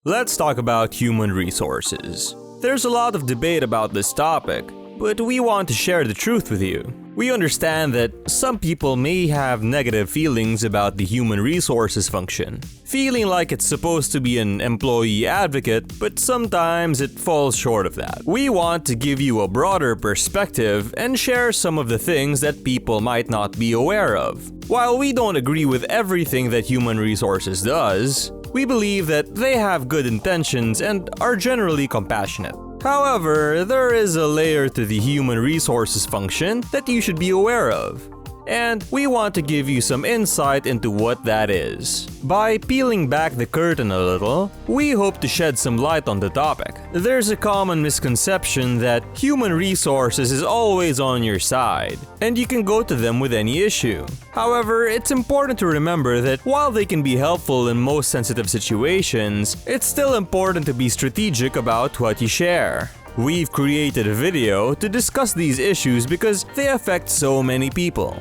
Let's talk about human resources. There's a lot of debate about this topic, but we want to share the truth with you. We understand that some people may have negative feelings about the human resources function, feeling like it's supposed to be an employee advocate, but sometimes it falls short of that. We want to give you a broader perspective and share some of the things that people might not be aware of. While we don't agree with everything that human resources does, we believe that they have good intentions and are generally compassionate. However, there is a layer to the human resources function that you should be aware of, and we want to give you some insight into what that is. By peeling back the curtain a little, we hope to shed some light on the topic. There's a common misconception that human resources is always on your side, and you can go to them with any issue. However, it's important to remember that while they can be helpful in most sensitive situations, it's still important to be strategic about what you share. We've created a video to discuss these issues because they affect so many people.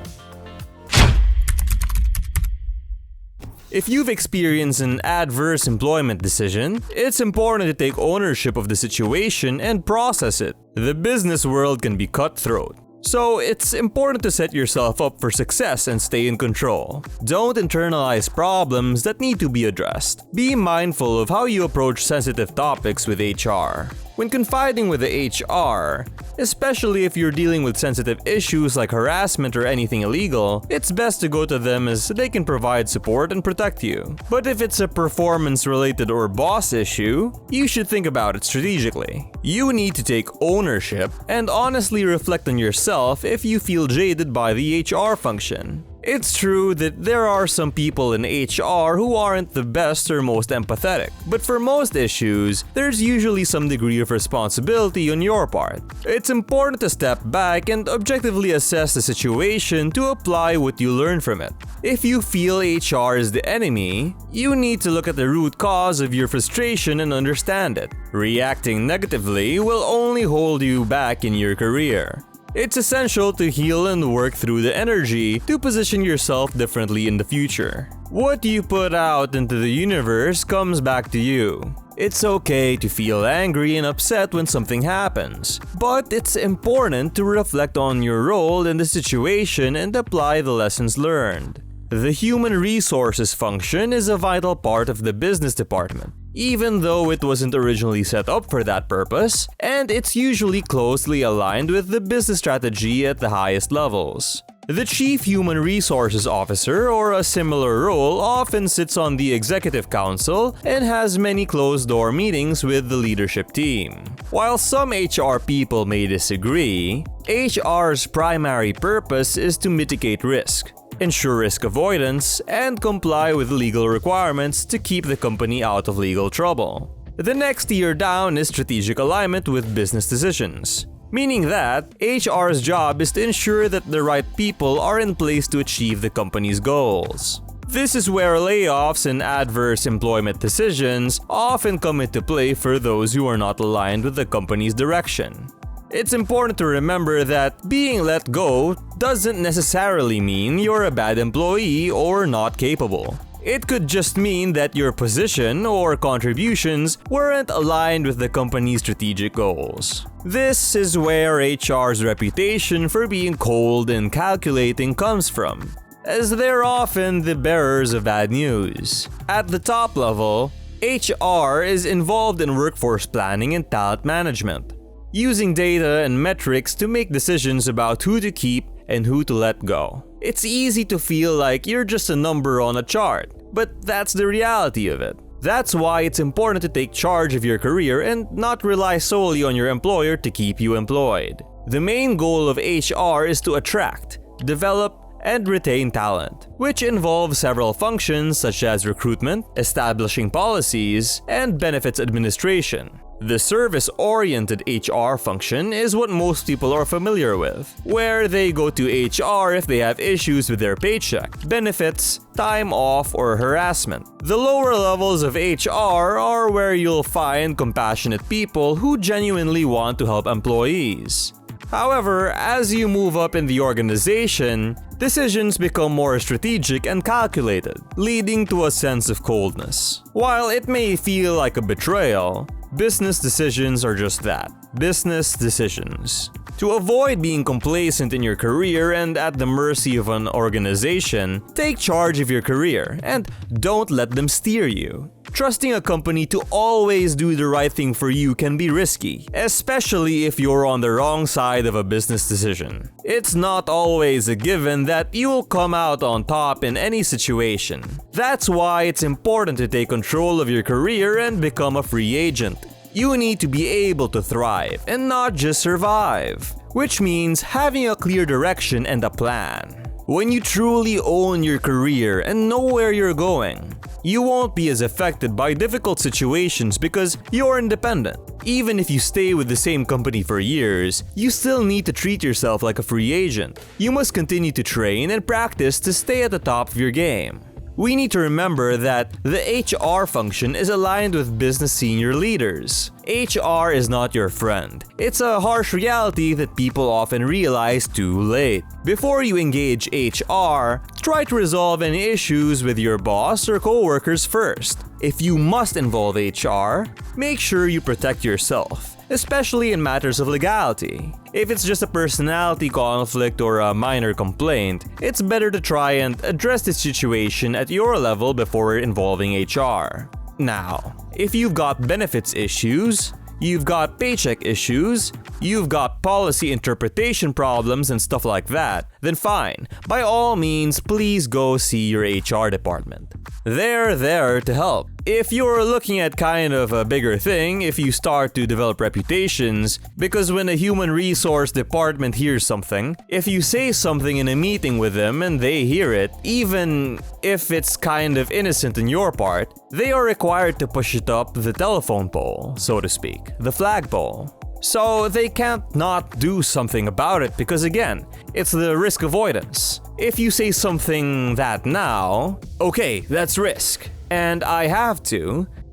If you've experienced an adverse employment decision, it's important to take ownership of the situation and process it. The business world can be cutthroat, so it's important to set yourself up for success and stay in control. Don't internalize problems that need to be addressed. Be mindful of how you approach sensitive topics with HR. When confiding with the HR, especially if you're dealing with sensitive issues like harassment or anything illegal, it's best to go to them as they can provide support and protect you. But if it's a performance-related or boss issue, you should think about it strategically. You need to take ownership and honestly reflect on yourself if you feel jaded by the HR function. It's true that there are some people in HR who aren't the best or most empathetic, but for most issues, there's usually some degree of responsibility on your part. It's important to step back and objectively assess the situation to apply what you learn from it. If you feel HR is the enemy, you need to look at the root cause of your frustration and understand it. Reacting negatively will only hold you back in your career. It's essential to heal and work through the energy to position yourself differently in the future. What you put out into the universe comes back to you. It's okay to feel angry and upset when something happens, but it's important to reflect on your role in the situation and apply the lessons learned. The human resources function is a vital part of the business department, even though it wasn't originally set up for that purpose, and it's usually closely aligned with the business strategy at the highest levels. The Chief Human Resources Officer or a similar role often sits on the Executive Council and has many closed-door meetings with the leadership team. While some HR people may disagree, HR's primary purpose is to mitigate risk, ensure risk avoidance, and comply with legal requirements to keep the company out of legal trouble. The next tier down is strategic alignment with business decisions, meaning that HR's job is to ensure that the right people are in place to achieve the company's goals. This is where layoffs and adverse employment decisions often come into play for those who are not aligned with the company's direction. It's important to remember that being let go doesn't necessarily mean you're a bad employee or not capable. It could just mean that your position or contributions weren't aligned with the company's strategic goals. This is where HR's reputation for being cold and calculating comes from, as they're often the bearers of bad news. At the top level, HR is involved in workforce planning and talent management, using data and metrics to make decisions about who to keep and who to let go. It's easy to feel like you're just a number on a chart, but that's the reality of it. That's why it's important to take charge of your career and not rely solely on your employer to keep you employed. The main goal of HR is to attract, develop, and retain talent, which involves several functions such as recruitment, establishing policies, and benefits administration. The service-oriented HR function is what most people are familiar with, where they go to HR if they have issues with their paycheck, benefits, time off, or harassment. The lower levels of HR are where you'll find compassionate people who genuinely want to help employees. However, as you move up in the organization, Decisions become more strategic and calculated, leading to a sense of coldness. While it may feel like a betrayal, business decisions are just that, business decisions. To avoid being complacent in your career and at the mercy of an organization, take charge of your career and don't let them steer you. Trusting a company to always do the right thing for you can be risky, especially if you're on the wrong side of a business decision. It's not always a given that you'll come out on top in any situation. That's why it's important to take control of your career and become a free agent. You need to be able to thrive and not just survive, which means having a clear direction and a plan. When you truly own your career and know where you're going, you won't be as affected by difficult situations because you're independent. Even if you stay with the same company for years, you still need to treat yourself like a free agent. You must continue to train and practice to stay at the top of your game. We need to remember that the HR function is aligned with business senior leaders. HR is not your friend. It's a harsh reality that people often realize too late. Before you engage HR, try to resolve any issues with your boss or coworkers first. If you must involve HR, make sure you protect yourself, especially in matters of legality. If it's just a personality conflict or a minor complaint, it's better to try and address the situation at your level before involving HR. Now, if you've got benefits issues, you've got paycheck issues, you've got policy interpretation problems and stuff like that, then fine. By all means, please go see your HR department. They're there to help. If you're looking at kind of a bigger thing, if you start to develop reputations, because when a human resource department hears something, if you say something in a meeting with them and they hear it, even if it's kind of innocent on your part, they are required to push it up the telephone pole, so to speak, the flagpole. So they can't not do something about it because again, it's the risk avoidance. If you say something that now, okay, that's risk. And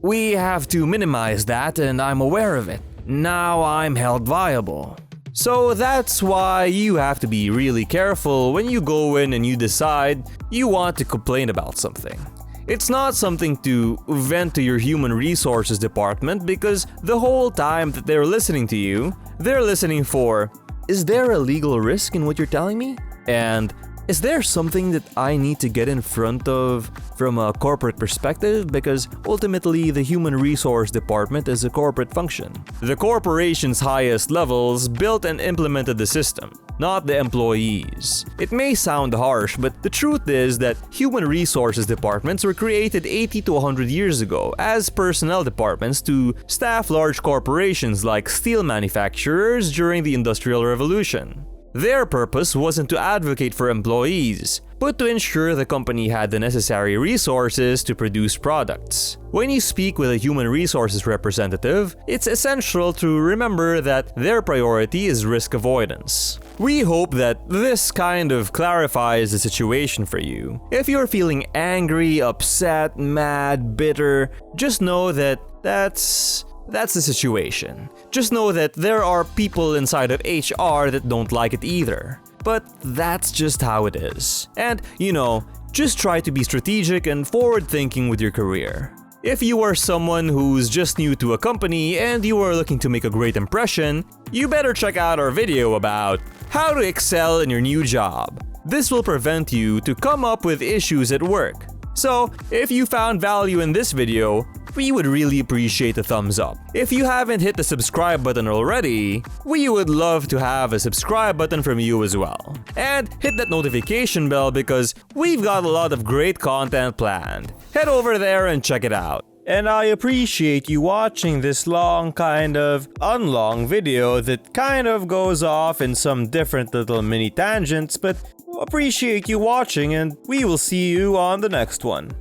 we have to minimize that and I'm aware of it. Now I'm held viable. So that's why you have to be really careful when you go in and you decide you want to complain about something. It's not something to vent to your human resources department because the whole time that they're listening to you, they're listening for, is there a legal risk in what you're telling me? And is there something that I need to get in front of from a corporate perspective? Because ultimately, the human resource department is a corporate function. The corporation's highest levels built and implemented the system, not the employees. It may sound harsh, but the truth is that human resources departments were created 80 to 100 years ago as personnel departments to staff large corporations like steel manufacturers during the Industrial Revolution. Their purpose wasn't to advocate for employees, but to ensure the company had the necessary resources to produce products. When you speak with a human resources representative, it's essential to remember that their priority is risk avoidance. We hope that this kind of clarifies the situation for you. If you're feeling angry, upset, mad, bitter, just know that that's the situation. Just know that there are people inside of HR that don't like it either. But that's just how it is. And, just try to be strategic and forward-thinking with your career. If you are someone who's just new to a company and you are looking to make a great impression, you better check out our video about how to excel in your new job. This will prevent you to come up with issues at work. So, if you found value in this video, we would really appreciate a thumbs up. If you haven't hit the subscribe button already, we would love to have a subscribe button from you as well. And hit that notification bell because we've got a lot of great content planned. Head over there and check it out. And I appreciate you watching this long unlong video that kind of goes off in some different little mini tangents, but appreciate you watching and we will see you on the next one.